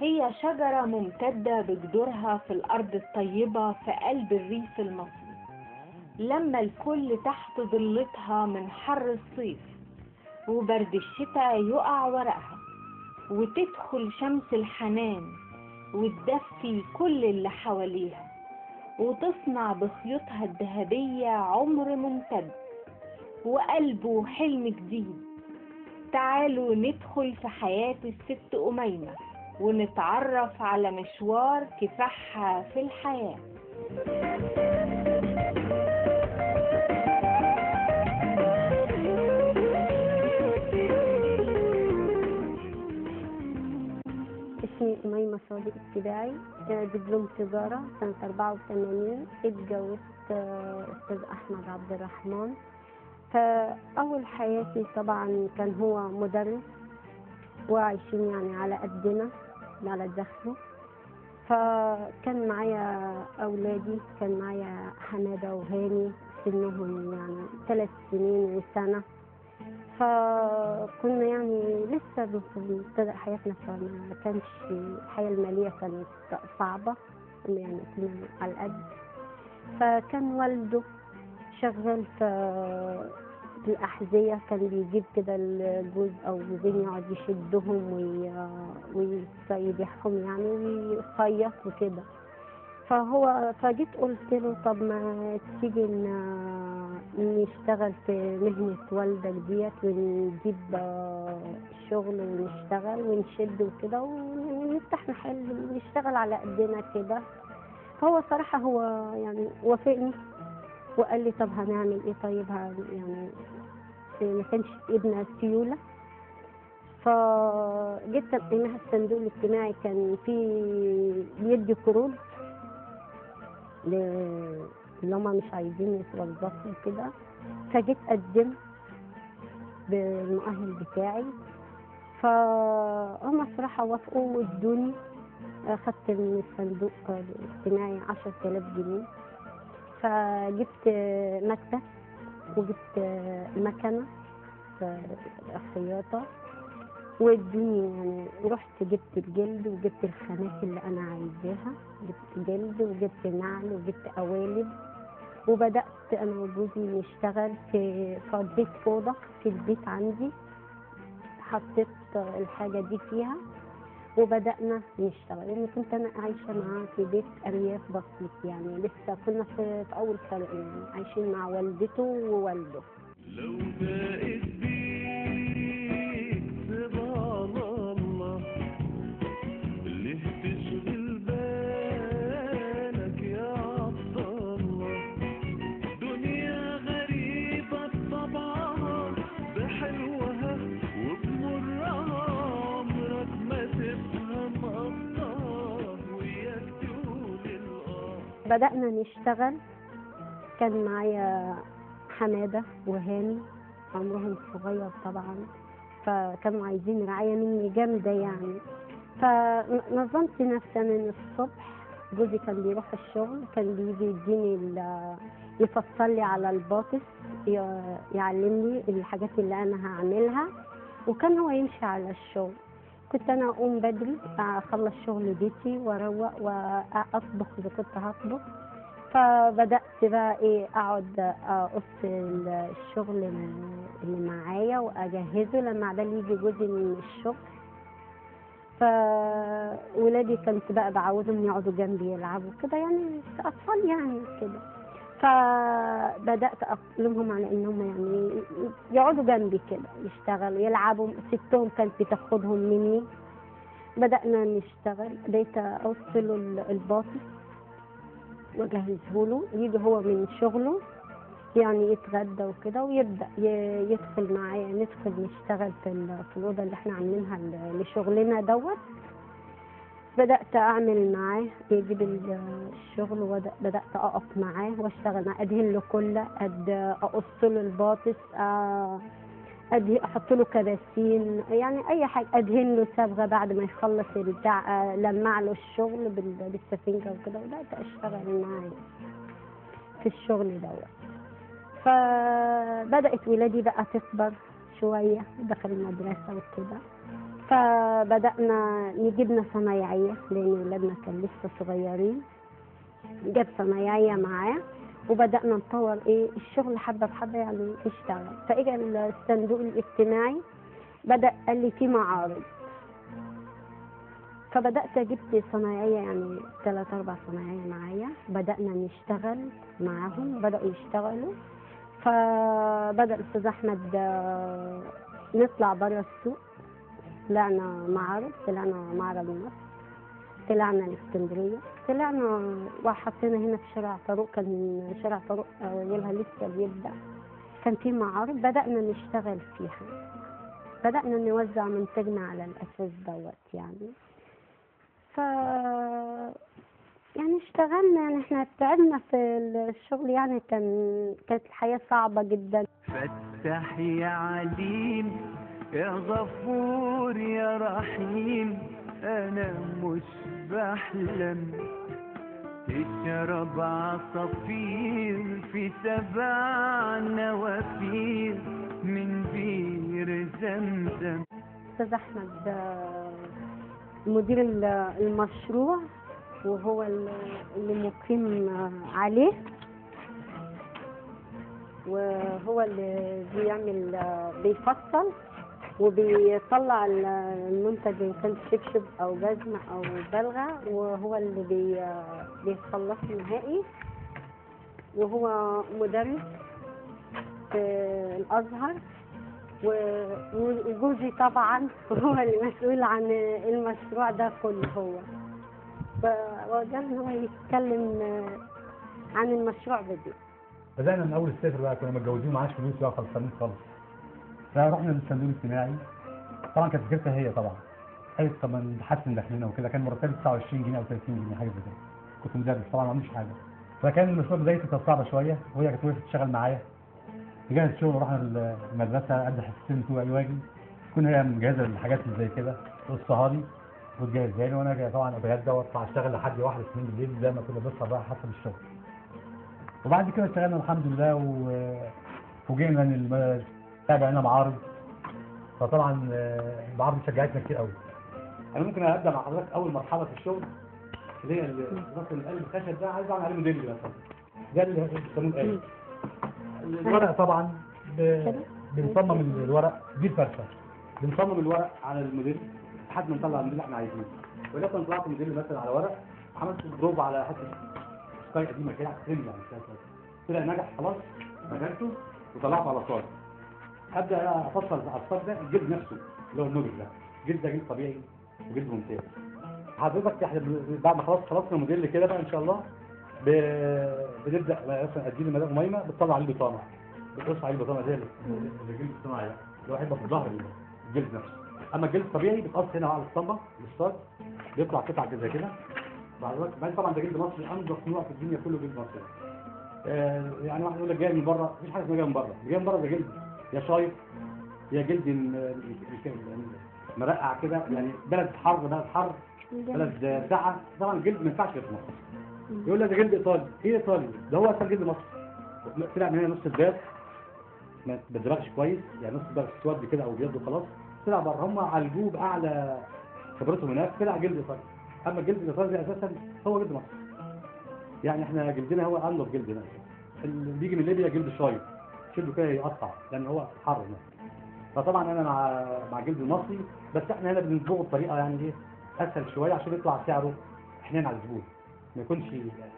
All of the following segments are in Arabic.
هي شجرة ممتدة بجذورها في الأرض الطيبة في قلب الريف المصري. لما الكل تحت ظلتها من حر الصيف وبرد الشتاء يقع ورقها، وتدخل شمس الحنان وتدفي كل اللي حواليها، وتصنع بخيوطها الذهبية عمر ممتد وقلبه حلم جديد. تعالوا ندخل في حياة الست أميمة ونتعرف على مشوار كفاحها في الحياة. اسمي أميمة صادق السباعي، دبلوم تجارة سنة 84. اتجوزت أستاذ أحمد عبد الرحمن. فأول حياتي طبعا كان هو مدرس وعايشين يعني على قدنا على دخله. فكان معايا أولادي، كان معايا حمادة وهاني سنهم يعني 3 سنين وسنة. فكنا يعني لسه بنبتدأ حياتنا، فما كانش الحياة المالية كانت صعبة، يعني كنا على القد. فكان والده شغال في الأحذية، كان بيجيب كده الجوز أو جوزين يقعد يشدهم ويبيعهم يعني ويخيط وكده. فجيت قلت له طب ما تيجي نشتغل في مهنة والدك ديت ونجيب شغل ونشتغل ونشد وكده ونفتح محل ونشتغل على قدنا كده. فهو صراحة هو يعني وافقني وقال لي طب هنعمل ايه؟ طيب يعني ما كانش ابن سيولة. فجيت تقديمها الصندوق الاجتماعي، كان في بيدي قروض اللي هما مش عايزين يتوظفوا كده. فجيت قدمت بالمؤهل بتاعي، فهم الصراحة وافقوا وادوني. أخدت من الصندوق الاجتماعي 10,000 جنيه. فجبت مكتب وجبت مكنة الخياطة وادوني يعني. رحت جبت الجلد وجبت الخامات اللي أنا عايزاها، جبت جلد وجبت نعل وجبت قوالب. وبدأت أنا وجوزي نشتغل فضيت أوضة في البيت عندي، حطيت الحاجة دي فيها وبدأنا نشتغل. لأن كنت أنا عايشة معاه في بيت أرياف بسيط، يعني لسه كنا في أول فرق، يعني عايشين مع والدته ووالده. لو بقيت بيك سبحان الله، ليه تشغل بالك يا عبد الله؟ دنيا غريبة بطبعها، بحلوها وبمرها، عمرك ما تفهم قصدها وياك تقول بدأنا نشتغل. كان معايا حمادة وهاني عمرهم صغير طبعا، فكانوا عايزين رعاية مني جامدة يعني. فنظمت نفسي من الصبح. جوزي كان بيروح الشغل، كان بيجي يديني يفصل لي على الباطس، يعلمني الحاجات اللي انا هعملها، وكان هو يمشي على الشغل. كنت انا اقوم بدري اخلص شغل بيتي واروق واطبخ اذا كنت هطبخ. فبدأت بقى ايه اقعد اقص الشغل اللي معايا واجهزه لما عبال يجي جوزي من الشغل. فولادي كنت بقى بعودهم يقعدوا جنبي يلعبوا كده، يعني اطفال يعني كده. فبدأت أقلمهم على إنهم يعني يقعدوا جنبي كده يشتغلوا يلعبوا. ستهم كانت بتاخدهم مني. بدأنا نشتغل، بدأت أوصل الباطس وأجهزه له، يجي هو من شغله يعني يتغدى وكده ويبدأ يدخل معايا، ندخل نشتغل في الأوضة اللي احنا عاملينها لشغلنا دوت. بدأت أعمل معاه، يجيب الشغل وبدأت أقف معاه وأشتغل معاه، أدهن له كله، أقص له الباطس، أحط له كباسين، يعني أي حاجة، أدهن له صبغة بعد ما يخلص البتاع، لمع له الشغل بالسفنجة وكده. وبدأت أشتغل معاه في الشغل دوت. فبدأت ولادي بقى تكبر شوية، دخل المدرسة وكده. فبدأنا نجيبنا صنايعية لأن ولادنا كان لسه صغيرين. جاب صنايعية معاه وبدأنا نطور الشغل حبة بحبة يعني نشتغل. فإجا الصندوق الاجتماعي بدأ قال لي في معارض، فبدأت جبت صنايعية يعني 3 4 صنايعية معايا. بدأنا نشتغل معاهم، بدأوا يشتغلوا. فبدأ الأستاذ أحمد نطلع بره السوق. طلعنا معرض مصر، طلعنا الاسكندرية، طلعنا وحطينا هنا في شارع طارق. كان شارع طارق أولها لسه بيبدأ، كان في معارض بدأنا نشتغل فيها. بدأنا نوزع منتجنا على الأساس دوت يعني. ف يعني اشتغلنا، يعني احنا تعبنا في الشغل، يعني كانت الحياة صعبة جدا. فتح يا عليم يا غفور يا رحيم، انا مش بحلم تشرب عصافير في 7 نوافير من بير زمزم. أستاذ أحمد مدير المشروع، وهو اللي مقيم عليه، وهو اللي بيفصل وبيطلع المنتج إن كان شبشب أو جزمة أو بلغة، وهو اللي بيخلصه نهائي. وهو مدرس في الأزهر، وجوزي طبعا هو المسؤول عن المشروع ده كله. هو فوجدنا هو يتكلم عن المشروع بدي. بدأنا من أول الصفر بقى، كنا متجوزين ومعاش فلوس بقى، خلصانين خالص. فرحنا للصندوق الاجتماعي. طبعا كانت فكرتها هي طبعا قالت طب ما نحسن دخلنا وكده. كان مرتبي 29 جنيه أو 30 جنيه حاجة زي كده. كنت مدرس طبعا ما عملتش حاجة. فكان المشروع بدايته كانت صعبة شوية، وهي كانت وقفت تشتغل معايا. رجعنا الشغل ورحنا المدرسة قد حصتين بتوعي واجي. تكون هي مجهزة الحاجات اللي زي كده تقصها لي وتجهزها لي، وأنا طبعا أتغدى وأطلع أشتغل لحد 1 2 بالليل زي ما كنا بنسهر بقى حسب الشغل. وبعد كده اشتغلنا الحمد لله وفوجئنا ان بقى معارض. فطبعا المعارض شجعتنا كتير قوي. انا ممكن ابدا مع حضرتك اول مرحله في الشغل اللي هي الرسم القلب الخشب ده، عايز اعمل عليه موديل مثلا. ده اللي بيسموه القلب. الورق طبعا بنصمم الورق دي الفرشه. بنصمم الورق على الموديل لحد ما نطلع الموديل اللي احنا عايزينه. ولكن طلعت موديل مثلا على ورق، عملت بروف على حته سكاي قديمه كده ترند يعني طلع نجح خلاص، مجالته وطلعته على صاج. ابدا افصل على الصاج ده الجلد نفسه اللي هو النودل ده. الجلد ده جلد طبيعي وجلد ممتاز. حضرتك احنا بعد ما خلصنا الموديل كده بقى ان شاء الله بنبدا مثلا ادي لي مدام ميمه بتطلع عليه بطانه، بتقص عليه بطانه زي الجلد الصناعي ده اللي هو هيبقى في ظهر الجلد نفسه. اما الجلد الطبيعي بتقص هنا على الاسطمبه الصاج، بيطلع قطع كده كده. بعد طبعا ده جلد مصري انضف نوع في الدنيا كله جلد مصري. يعني واحد يقول لك جاي من بره، مفيش حاجه اسمها جاي من بره. جاي من بره ده جلد يا شايف يا جلد مرقع كده، يعني بلد حر بلد ساعه. طبعا الجلد ما ينفعش في مصر. يقول لك ده جلد ايطالي. ايه ايطالي؟ ده هو اصلا جلد مصري. طلع من هنا نص الباب ما بتدرجش كويس، يعني نص الباب اسود كده او ابيض وخلاص. طلع بره هم عالجوه باعلى خبرتهم هناك، طلع جلد ايطالي. اما الجلد الايطالي اساسا هو جلد مصر. يعني احنا جلدنا هو انضف جلد هنا. اللي بيجي من ليبيا جلد شايب، شده كده يقطع لان هو حر هنا. فطبعا انا مع الجلد المصري، بس احنا هنا بنصبغه بطريقه يعني ايه اسهل شويه عشان يطلع سعره حنين على الزبون، ما يكونش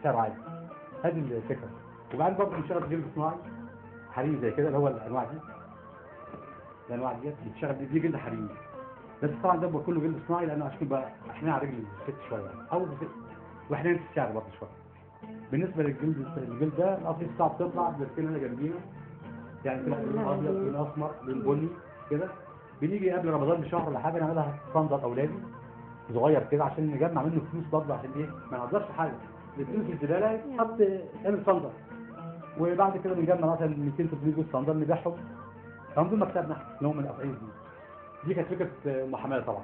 سعره عالي. هذه الفكره. وبعدين برضه بنشتغل جلد صناعي حريمي زي كده اللي هو الانواع دي. الانواع دي بتشتغل دي جلد حريمي، بس طبعا ده كله جلد صناعي لانه عشان يبقى حنين على رجل الست شويه او وحنين في السعر برضه شويه. بالنسبه للجلد ده الاصلي بتاعه بتطلع بتكون هنا جنبينا، يعني تلاقي لون ابيض لون اسمر لون بني كده. بنيجي قبل رمضان بشهر ولا حاجه نعملها صندل اولادي صغير كده عشان نجمع منه فلوس برضه، عشان ايه ما نقدرش حاجه الفلوس الزباله يتحط تعمل صندل. وبعد كده بنجمع مثلا 200 300 جوز صندل نبيعهم. هم دول مكسبنا اللي هم القطايف دي كانت فكره ام حماده طبعا.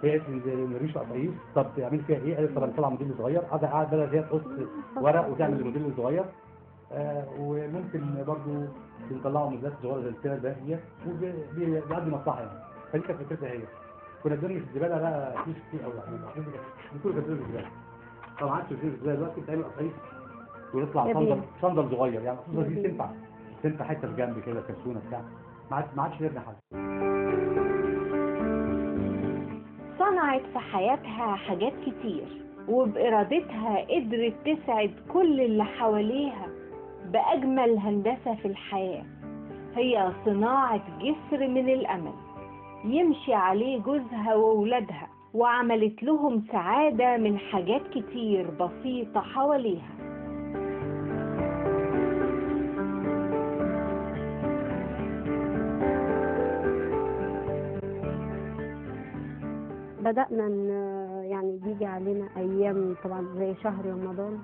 هي نريش قطايف. طب تعمل فيها ايه؟ قالت طب نطلع موديل صغير. قاعد بدل هي تقص ورق وتعمل الموديل الصغير. وممكن برضو بنطلعوا موديلات صغيره زي كده ده هي وبيقضي مصلحه يعني. فدي كانت فكرتها هي. كنا بنرمي في الزباله بقى فلوس كتير قوي يعني كل كانت بترمي في الزباله. طبعا ما عادش بترمي في الزباله دلوقتي بتعمل قطعيف ويطلع صندل صغير يعني الصندل دي تنفع حته في جنب كده كرتونه بتاع ما عادش نرمي حاجه. صنعت في حياتها حاجات كتير وبإرادتها قدرت تسعد كل اللي حواليها بأجمل هندسة في الحياة، هي صناعة جسر من الأمل يمشي عليه جوزها وولادها، وعملت لهم سعادة من حاجات كتير بسيطة حواليها. بدأنا يعني بيجي علينا أيام طبعا زي شهر رمضان،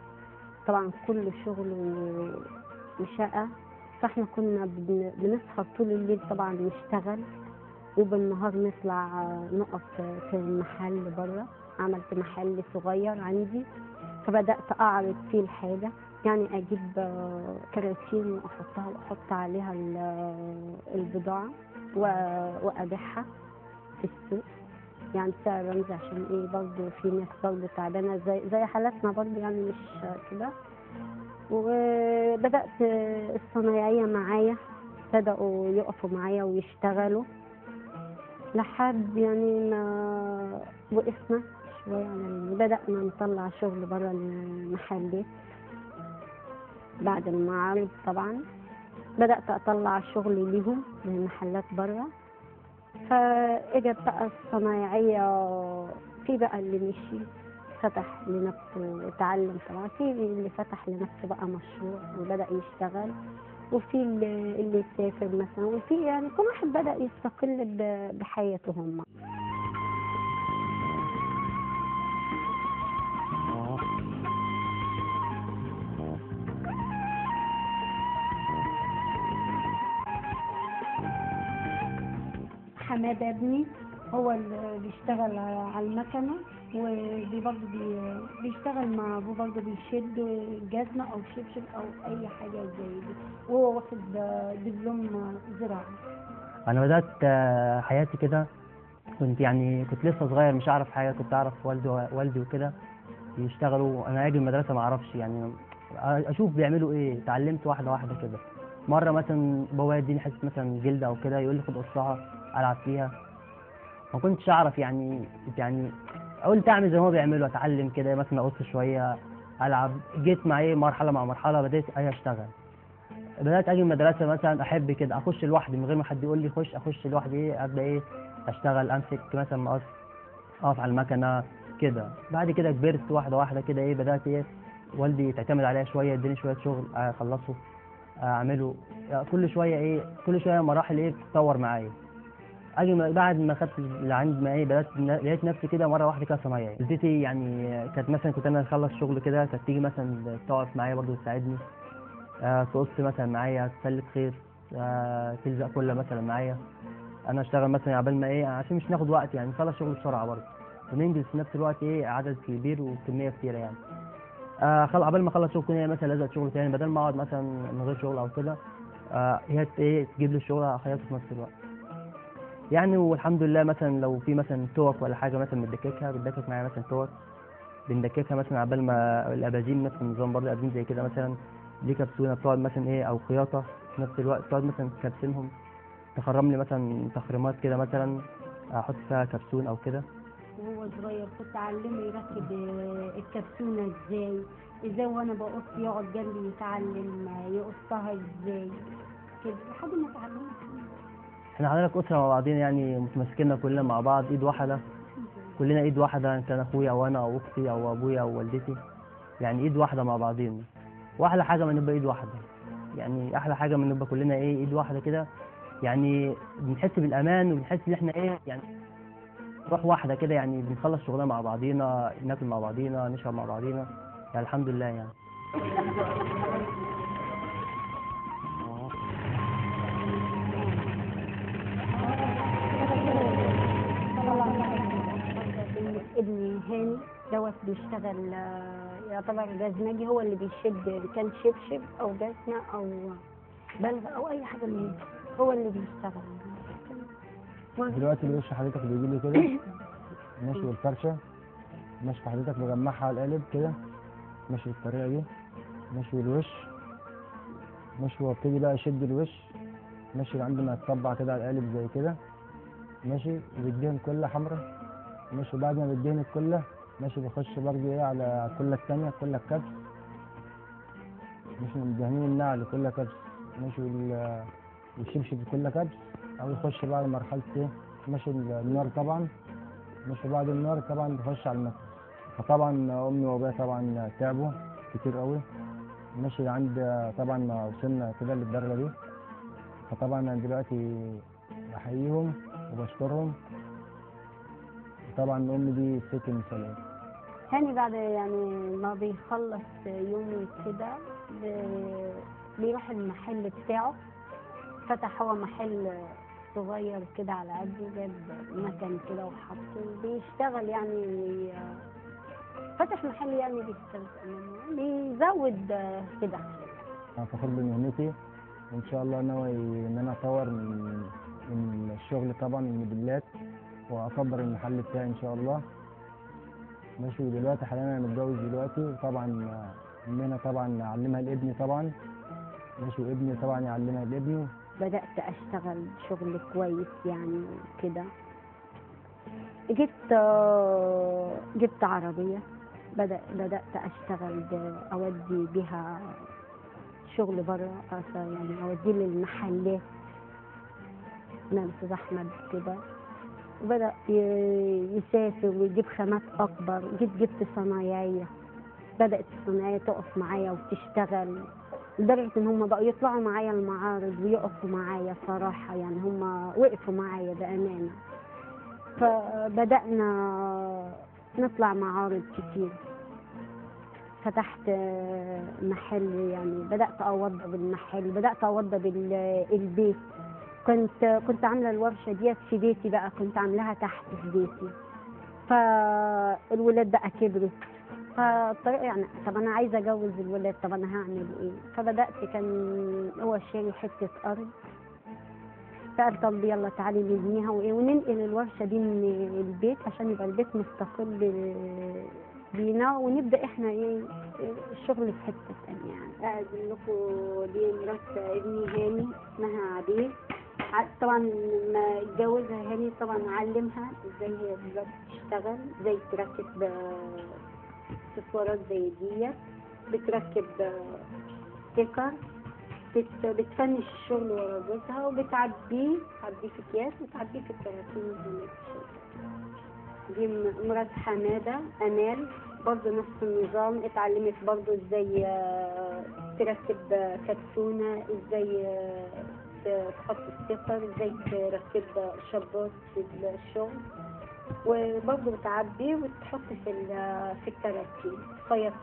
طبعا كل شغل وشقة، فاحنا كنا بنسهر طول الليل طبعا نشتغل، وبالنهار نطلع نقف في المحل بره. عملت محل صغير عندي فبدأت أعرض فيه الحاجة، يعني أجيب كراتين وأحطها وأحط عليها البضاعة وأبيعها في السوق، يعني سعر رمزي عشان ايه برضه في ناس برضه تعبانه زي حالاتنا برضه يعني مش كده. وبدأت الصنايعية معايا بدأوا يقفوا معايا ويشتغلوا لحد يعني ما وقفنا شوية، يعني بدأنا نطلع شغل برا المحلات بعد المعارض. طبعا بدأت أطلع شغل ليهم للمحلات برا، فاجت بقى الصنايعية في بقى اللي مشي فتح لنفسه وتعلم، طبعا في اللي فتح لنفسه بقى مشروع وبدأ يشتغل، وفي اللي سافر مثلا، وفي يعني كل واحد بدأ يستقل بحياته هم. حماد ابني هو اللي بيشتغل على المكنة، وبرضه بيشتغل مع ابوه برضه بيشد جزمة او شبشب او اي حاجة زي دي، وهو واخد دبلوم زراعة. انا بدات حياتي كده، كنت لسه صغير مش اعرف حاجه، كنت اعرف والدي وكده يشتغلوا، انا اجي المدرسه ما اعرفش يعني، اشوف بيعملوا ايه، اتعلمت واحده واحده كده. مره مثلا بابا يديني حته مثلا جلده او كده، يقول لي خد قصها العب فيها، ما كنتش اعرف يعني قلت اعمل زي ما هو بيعملوا، اتعلم كده مثلا اقص شويه العب. جيت مع مرحله مع مرحله بدات اشتغل، بدات اجي المدرسه مثلا احب كده اخش لوحدي من غير ما حد يقول لي خش، اخش لوحدي ابدا اشتغل، امسك مثلا مقص، اقف على المكنه كده. بعد كده كبرت واحده واحده كده بدات والدي تعتمد عليا شويه، اداني شويه شغل اخلصه اعمله، كل شويه مراحل بتتطور معايا. اجي بعد ما خدت اللي عندي ما بدات لقيت نفسي كده مره واحده كده صنايعي. والدتي يعني كانت مثلا كنت انا اخلص شغل كده، كانت تيجي مثلا تقف معايا برضه تساعدني، تقص مثلا معايا، تسلك خير، تلزق كله مثلا معايا، انا اشتغل مثلا عبال ما عشان مش ناخد وقت يعني، نخلص شغل بسرعه برضه وننجز في نفس الوقت عدد كبير وكميه كتيره يعني. عبال ما اخلص شغل تاني مثلا لازم شغل تاني، بدل ما اقعد مثلا من غير شغل او كده، هي تجيب لي الشغل اخيطه في نفس الوقت يعني. والحمد لله مثلا لو في مثلا توك ولا حاجه مثلا بتدكك معايا مثلا توك، بندككها مثلا عبال ما الاباجين نفس النظام برضه، اباجين زي كده مثلا ليه كبسونه بتقعد مثلا او خياطه في نفس الوقت، تقعد مثلا تكبسنهم، تخرم لي مثلا تخريمات كده مثلا احط فيها كبسون او كده. وهو صغير كنت اعلمه يركب الكبسونة ازاي وانا بقص يقعد جنبي يتعلم يقصها ازاي كده لحد ما اتعلمت. احنا حضرتك اسره مع بعضين يعني، متمسكين كلنا مع بعض ايد واحده، كلنا ايد واحده، ان كان اخويا او انا او اختي او ابويا او والدتي، يعني ايد واحده مع بعضين. واحلى حاجه ما نبقى ايد واحده، يعني احلى حاجه ما نبقى كلنا ايد واحده كده، يعني بنحس بالامان وبنحس ان احنا يعني روح واحده كده، يعني بنخلص شغلنا مع بعضينا، ناكل مع بعضينا، نشرب مع بعضينا، يعني الحمد لله يعني. ابني هاني دوت بيشتغل يعتبر جزمجي، هو اللي بيشد كان شبشب او جزمه او بلغ او اي حاجه من دي، هو اللي بيشتغل. دلوقتي الوش حضرتك بيجي لي كده ماشي، والفرشه ماشي، حضرتك بجمعها على القالب كده ماشي بالطريقه دي ماشي، والوش ماشي، وابتدي بقى اشد الوش ماشي عند ما يتطبع كده على القالب زي كده ماشي، وبيدهن كله حمرا ماشي، وبعد ما بيدهن الكله ماشي بخش برضه ايه على الكله التانية، الكله الكبس ماشي، مدهنين النعل كله كبس ماشي، والشبشب كله كبس، او يخش بقى على مرحلة ايه ماشي النار طبعا ماشي، بعد النار طبعا بخش على المكس. فطبعا امي وابويا طبعا تعبوا كتير قوي ماشي، عند طبعا ما وصلنا كده للدرجة دي. فطبعا انا دلوقتي بحييهم وبشكرهم، طبعا امي دي ست مثالية. هاني بعد يعني ما بيخلص يومه كده بيروح المحل بتاعه، فتح هو محل صغير كده على قده، جاب مكان كده وحطه بيشتغل يعني، فتح محل يعني بيشتغل بيزود كده. انا فخور بمهنتي، وان شاء الله ناوي ان انا اطور من الشغل طبعا الموديلات، واكبر المحل بتاعي ان شاء الله ماشي. ودلوقتي حاليا انا متجوز دلوقتي، وطبعا ان انا طبعا اعلمها لابني طبعا ماشي، وابني طبعا يعلمها لابني. بدأت أشتغل شغل كويس يعني كده، جبت عربية، بدأت أشتغل أودي بها شغل بره، يعني أوديه للمحلات من الأستاذ أحمد كده، وبدأ يسافر ويجيب خامات أكبر. جبت صنايعية، بدأت الصنايعية تقف معايا وتشتغل، لدرجة إن هم بقوا يطلعوا معايا المعارض ويقفوا معايا صراحة، يعني هم وقفوا معايا بأمانة. فبدأنا نطلع معارض كتير، فتحت محل، يعني بدأت أوضب المحل، بدأت أوضب البيت. كنت عاملة الورشة ديت في بيتي بقى، كنت عاملاها تحت في بيتي. فالولاد بقى كبرت، فالطريقة يعني طب أنا عايزة أجوز الولاد، طب أنا هعمل إيه؟ فبدأت، كان هو شاري حتة أرض، فقال طب يلا تعالي نبنيها وننقل الورشة دي من البيت عشان يبقى البيت مستقل بينا، ونبدأ إحنا إيه الشغل في حتة تانية. يعني أقدم لكم دي مرات ابني هاني، اسمها عبير. طبعا لما اتجوزها هاني طبعا علمها ازاي هي دلوقتي تشتغل، ازاي تركب اكسسوارات زي ديت، بتركب ستيكر، بتفنش الشغل ورا جوزها، وبتعبيه في اكياس وتعبيه في الكراتين زي ما انت شايفه. دي مرات حماده امال، برضه نفس النظام، اتعلمت برضه ازاي تركب كرتونه، ازاي تحط ستيكر، ازاي تركب شباط في الشغل، وبرضه بتعبي وتحط في الكراتين، تخيط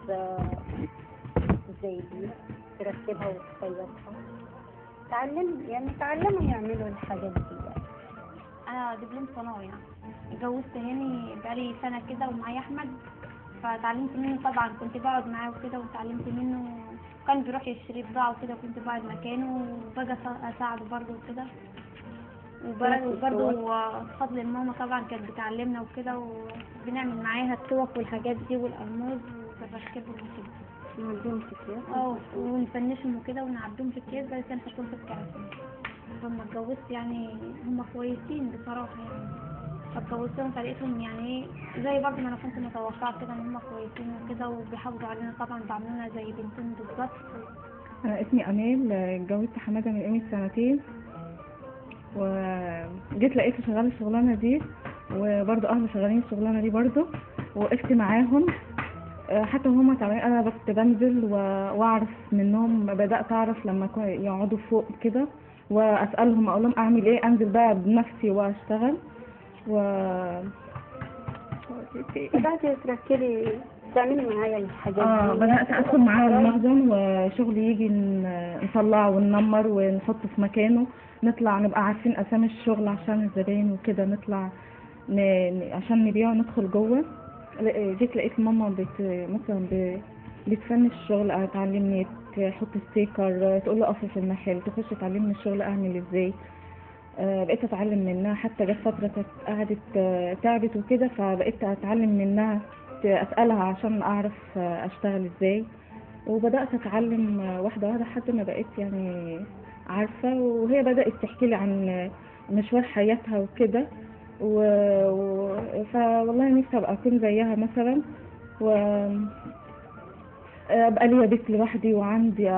زي دي، تركبها وتخيطها. تعلموا يعملوا الحاجات دي. انا دبلوم صناعي، يعني اتجوزت هاني بقالي سنه كده ومعايا احمد، فتعلمت منه طبعا، كنت بقعد معاه وكده وتعلمت منه. كان بيروح يشتري بضاعه وكده، كنت بقعد مكانه وباجي اساعده برضه وكده. وبرضه بفضل ماما طبعا كانت بتعلمنا وكده، وبنعمل معاها الطوق والحاجات دي والأرموز وبنركبهم وكده. نعدهم في اكياس ونفنشهم وكده ونعبيهم في اكياس، بعد كده نحطهم في الكراتين. لما اتجوزت يعني هم كويسين بصراحة، يعني اتجوزتهم فلقيتهم يعني زي برضه ما انا كنت متوقعة كده ان هم كويسين وكده، وبيحافظوا علينا طبعا، بيعاملونا زي بنتهم بالظبط. انا اسمي امال، اتجوزت حماده من قيمة سنتين، وجيت لقيته شغال الشغلانه دي، وبرضه اهله شغالين الشغلانه دي برضه، وقفت معاهم حتى وهما تعبانين. انا بس بنزل واعرف منهم، بدات اعرف لما يقعدوا فوق كده واسالهم، اقول لهم اعمل ايه، انزل بقى بنفسي واشتغل. بدات تركبي تعملي معايا الحاجات دي. بدات ادخل معاها المخزن، وشغلي يجي نطلع وننمر ونحطه في مكانه، نطلع نبقى عارفين اسامي الشغل عشان الزباين وكده، نطلع عشان نبيعه ندخل جوه. جيت لقيت ماما مثلا بتفنش الشغل، تعلمني تحط ستيكر، تقول له اقف في المحل، تخش تعلمني الشغل اعمل ازاي. بقيت اتعلم منها. حتى جت فتره كانت قعدت تعبت وكده، فبقيت اتعلم منها، اسالها عشان اعرف اشتغل ازاي. وبدات اتعلم واحده واحده لحد ما بقيت يعني عارفه. وهي بدات تحكي لي عن مشوار حياتها وكده، فوالله نفسي ابقى اكون زيها مثلا، ابقى ليا بيت لوحدي وعندي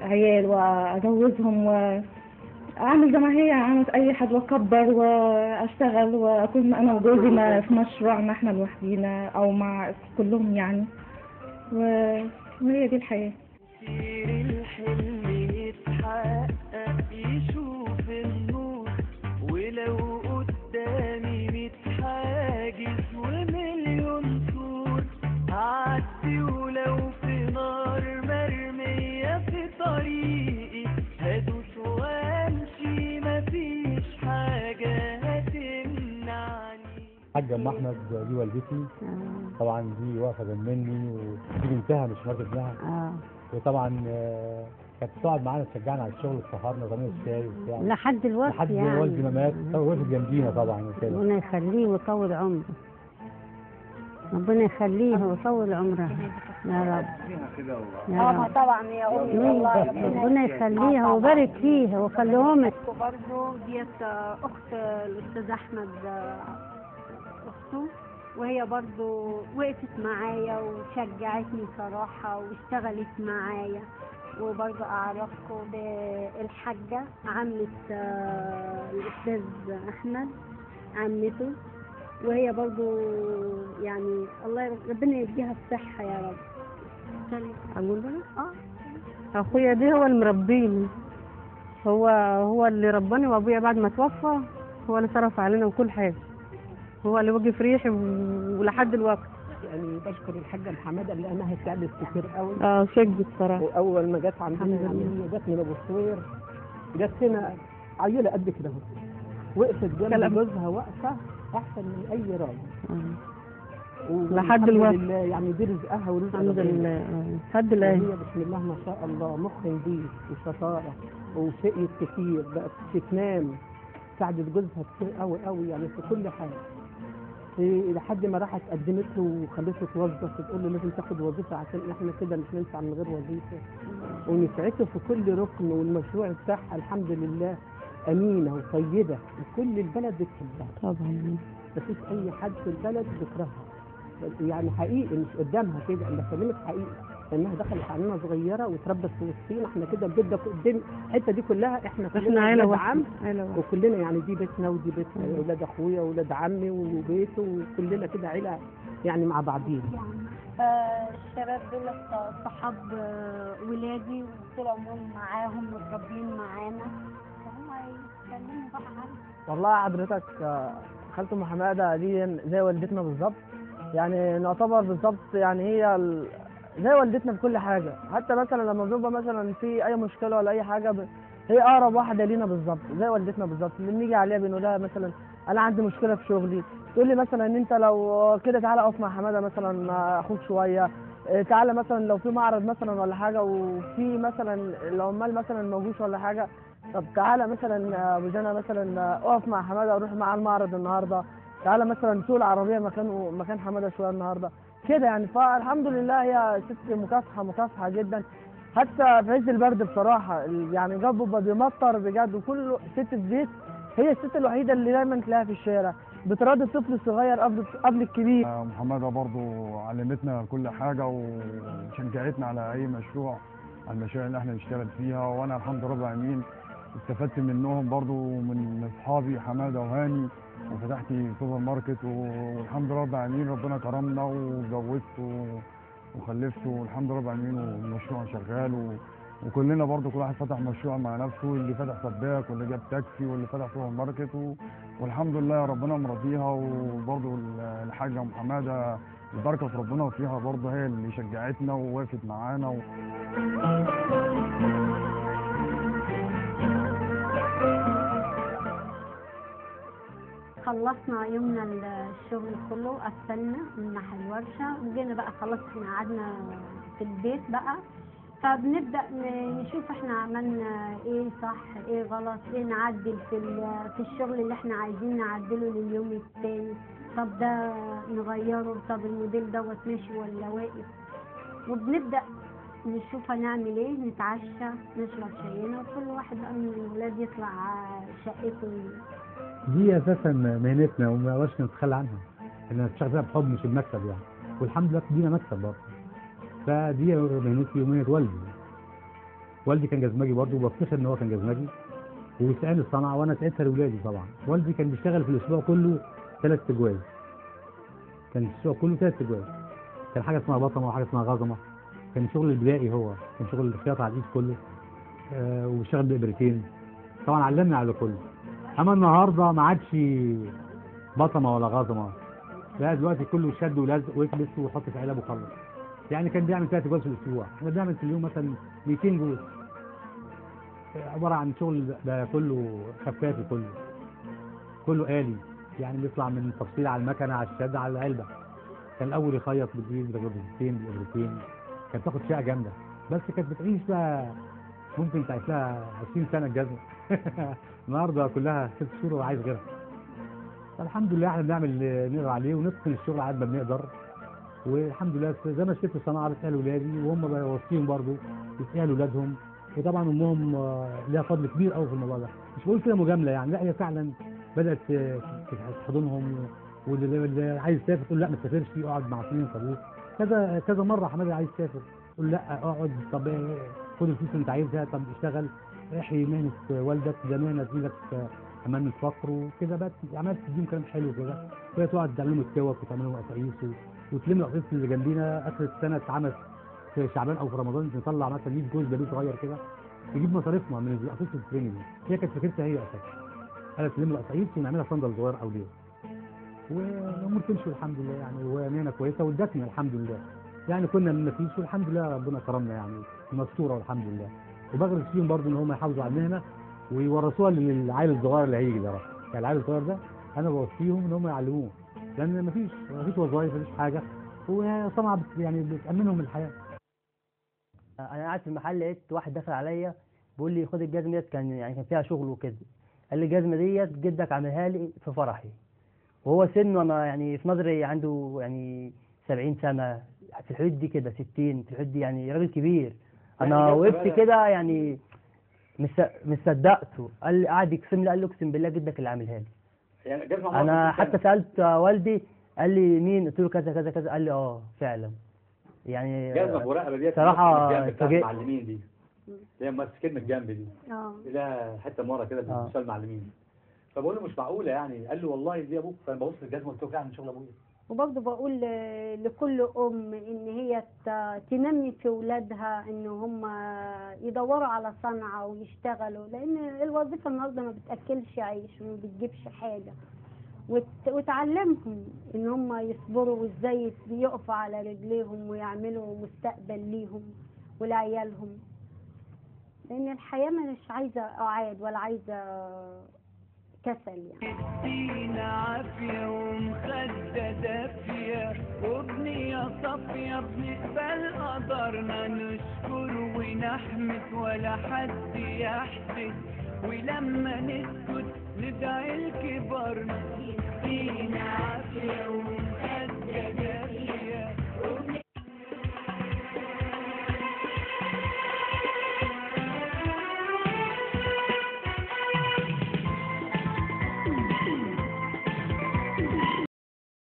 عيال واجوزهم واعمل زي ما هي عملت اي حد، واكبر واشتغل واكون انا وجوزي في مشروعنا احنا لوحدينا او مع كلهم يعني. وهي دي الحياه. كتير الحلم يتحقق يشوف النور، ولو قدامي 100 حاجز ومليون سور هعدي، ولو في نار مرمية في طريقي هدوس وامشي مفيش حاجة هتمنعني. حاجة أم أحمد دي والدتي، طبعا دي واقفة جنبني ودي بنتها مش مرات ابنها. وطبعا كانت بتقعد معانا تشجعنا على الشغل وتسهرنا وتعمل الشاي وبتاع لحد دلوقتي لحد يعني. والدي ما مات وقفت جنبينا طبعا وكده. ربنا يخليه ويطول عمره، ربنا يخليه ويطول عمرها يا رب. يا رب طبعا يا امي والله ربنا يخليها ويبارك فيها ويخليهم لك. وبرضه ديت اخت الاستاذ احمد اخته، وهي برضه وقفت معايا وشجعتني صراحه واشتغلت معايا. وبرضه اعرفكم بالحاجه عمة الاستاذ احمد، عمته، وهي برضو يعني الله ربنا يديها الصحة يا رب. أقول لها أخويا ده هو اللي مربيني، هو اللي رباني، وأبويا بعد ما توفى هو اللي صرف علينا وكل حاجة، هو اللي وقف ريحي ولحد الوقت. يعني بشكر الحاجة محمدة لأنها ساعدت كتير قوي. شجت صراحة. وأول ما جت عندنا يعني جت من أبو الصوير، جت هنا عيلة قد كده وقفت جنب جوزها واقفة أحسن من أي راجل. لحد الوقت الحمد لله يعني دي رزقها ورزق الحمد لله. لحد الآن هي بسم الله ما شاء الله مخ نضيف وشطارة وشقيت كتير، بقت تنام ساعدت جوزها كتير قوي قوي يعني في كل حاجة. لحد ما راحت قدمت له وخلته توظف، تقول له لازم تاخد وظيفة عشان احنا كده مش هننفع من غير وظيفة. ونفعته في كل ركن، والمشروع بتاعها الحمد لله أمينة وطيبة وكل البلد بتحبها. طبعا مفيش أي حد في البلد بيكرهها يعني حقيقي، مش قدامها كده، أنا بكلمك حقيقي، لأنها دخلت علينا صغيرة وتربت في وسطينا. احنا كده البيت ده قدام الحتة دي كلها احنا كلنا عيلة ولاد عم، واحدة وكلنا يعني دي بيتنا ودي بيتنا، أولاد أخويا وأولاد عمي وبيته، وكلنا كده عيلة يعني مع بعضينا. الشباب دول صحاب ولادي وطول عمرهم معاهم متربيين معانا، فهم يتكلموا بقى عنهم. والله حضرتك خالته أم حمادة دي زي والدتنا بالظبط، يعني نعتبر بالظبط يعني هي زي والدتنا في كل حاجة. حتى مثلا لما بنبقى مثلا في أي مشكلة ولا أي حاجة هي أقرب واحدة لينا بالظبط زي والدتنا بالظبط. بنيجي عليها بنقول لها مثلا أنا عندي مشكلة في شغلي، تقول لي مثلا إن أنت لو كده تعالى أقف مع حمادة مثلا مع أخوك شوية، تعالى مثلا لو في معرض مثلا ولا حاجة وفي مثلا العمال مثلا موجوش ولا حاجة، طب تعالى مثلا أبو جنى مثلا أقف مع حمادة أروح معاه المعرض النهاردة، تعالى مثلا سوق العربية مكان حمادة شوية النهاردة كده يعني. فالحمد لله هي ست مكافحة جدا، حتى في عز البرد بصراحة يعني جنبه بيمطر بجد، وكل ست في بيت هي الست الوحيدة اللي دايما تلاقيها في الشارع بتراضي الطفل الصغير قبل الكبير. محمدة برضو علمتنا كل حاجة وشجعتنا على أي مشروع، على المشاريع اللي احنا نشتغل فيها، وأنا الحمد لله رب العالمين استفدت منهم برضو من أصحابي حمادة وهاني، وفتحت سوبر ماركت والحمد لله رب العالمين ربنا كرمنا واتجوزت وخلفت والحمد لله رب العالمين، والمشروع شغال وكلنا برضو كل واحد فتح مشروع مع نفسه، اللي فتح سباك واللي جاب تاكسي واللي فتح سوبر ماركت والحمد لله ربنا مرضيها. وبرضو الحاجة أم حمادة البركة في ربنا وفيها برضو هي اللي شجعتنا ووقفت معانا خلصنا يومنا الشغل كله، قفلنا من محل الورشة وجينا بقى خلاص احنا قعدنا في البيت بقى فبنبدأ نشوف احنا عملنا ايه صح ايه غلط، ايه نعدل في الشغل اللي احنا عايزين نعدله لليوم التاني. طب ده نغيره، طب الموديل دوت ماشي ولا واقف. وبنبدأ نشوف هنعمل ايه، نتعشى نشرب شاينا وكل واحد بقى من الولاد يطلع شقته. دي اساسا مهنتنا وما نقدرش نتخلى عنها، احنا بنشتغل فيها بحب مش بمكسب يعني، والحمد لله بتدينا مكسب برضه. فدي مهنتي ومهنة والدي. والدي كان جزمجي برضه وبفتخر ان هو كان جزمجي وسأل الصنعة وانا سألتها لاولادي طبعا. والدي كان بيشتغل في الاسبوع كله 3 تجواز. كان الاسبوع كله 3 تجواز. كان حاجة اسمها بطمة وحاجة اسمها غزمة. كان شغل البدائي، هو كان شغل الخياطة على الايد كله. وبيشتغل بإبرتين. طبعا علمنا على كله. اما النهارده ما عادش بطمة ولا غزمة. لا دلوقتي كله شد ولزق ويكبس ويحط في علب وخلص. يعني كان بيعمل 3 جوز في الاسبوع، احنا بنعمل في اليوم مثلا 200 جوز. عباره عن شغل ده كله خفافي، كله آلي، يعني بيطلع من تفصيل على المكنه على الشد على العلبه. كان الاول يخيط بالايد بغرفتين بإبرتين، كانت تاخد شقه جامده، بس كانت بتعيش بقى ممكن تعيش لها 20 سنه الجزمه. النهارده كلها 6 شهور وعايز غيرها. فالحمد لله احنا بنعمل اللي نقدر عليه ونتقن الشغل على قد ما بنقدر. والحمد لله زي ما اشتغلت الصناعه بتسال ولادي وهم بوصيهم برضه يسالوا ولادهم. وطبعا امهم ليها فضل كبير قوي في الموضوع ده، مش بقول كده مجامله يعني، لا هي فعلا بدات تحضنهم. واللي عايز يسافر تقول لا ما تسافرش، اقعد مع سنين طابور. كذا مره حماده عايز يسافر تقول لا اقعد، طب خد الفلوس اللي انت عايزها، طب اشتغل احيي مهنه والدك، ده مهنه تجيلك امان من الفقر وكده. بقى عملت تديهم كلام حلو كده، وهي تقعد تعمل لهم التوك وتعمل لهم قصايص وتلم القصيص اللي جنبينا. اخر السنه اتعمل في شعبان او في رمضان نطلع مثلا 100 جوز بلوز صغير كده تجيب مصاريفنا من القصيص التريننج دي. هي كانت فكرتها هي اساسا، قالت تلم القصايص ونعملها صندل صغير او ليه، والامور تمشي الحمد لله يعني. ومهنه كويسه وادتنا الحمد لله يعني، كنا من مفيش والحمد لله ربنا كرمنا يعني، مستوره والحمد لله. وبغرس فيهم برضه ان هم يحافظوا على المهنه ويورثوها للعيل الصغير اللي هيجي ده. يعني العيل الصغير ده انا بوصيهم ان هم يعلموه، لان مفيش وظائف، مفيش حاجه، وصنعه يعني بتامنهم الحياه. انا قاعد في المحل لقيت واحد دخل عليا بيقول لي خد الجزمه ديت، كان فيها شغل وكده. قال لي الجزمه ديت جدك عاملها لي في فرحي، وهو سنه انا يعني في نظري عنده يعني 70 سنه في الحدود دي كده، 60 في الحدود دي، يعني راجل كبير. انا وقفت كده يعني مش صدقته. قال لي قعد يقسم لي، قال له اقسم بالله جدك اللي عاملها لي. يعني انا حتى سالت والدي قال لي مين، قلت له كذا كذا كذا، قال لي فعلا. يعني جزمه ورقبه ديت صراحه بتاعت المعلمين دي، اللي هي ماسكين من الجنب دي، لها حته مره كده بتشتغل المعلمين. فبقول له مش معقوله يعني. قال لي والله دي ابوك. فانا ببص الجزمه قلت له فعلا شغل ابويا. وبرضه بقول لكل ام ان هي تنمي في اولادها ان هم يدوروا على صنعه ويشتغلوا، لان الوظيفه النهارده ما بتاكلش عيش وما بتجيبش حاجه. وتعلمهم ان هم يصبروا وازاي يقفوا على رجليهم ويعملوا مستقبل ليهم ولعيالهم، لان الحياه مش عايزه قعاد ولا عايزه كسل يعني. ادينا عافية ومخدة دافية وبنية صافية بنقبل قدرنا، نشكر ونحمد ولا حد يحسد، ولما نسكت ندعي لكبارنا. ادينا عافية ومخدة دافية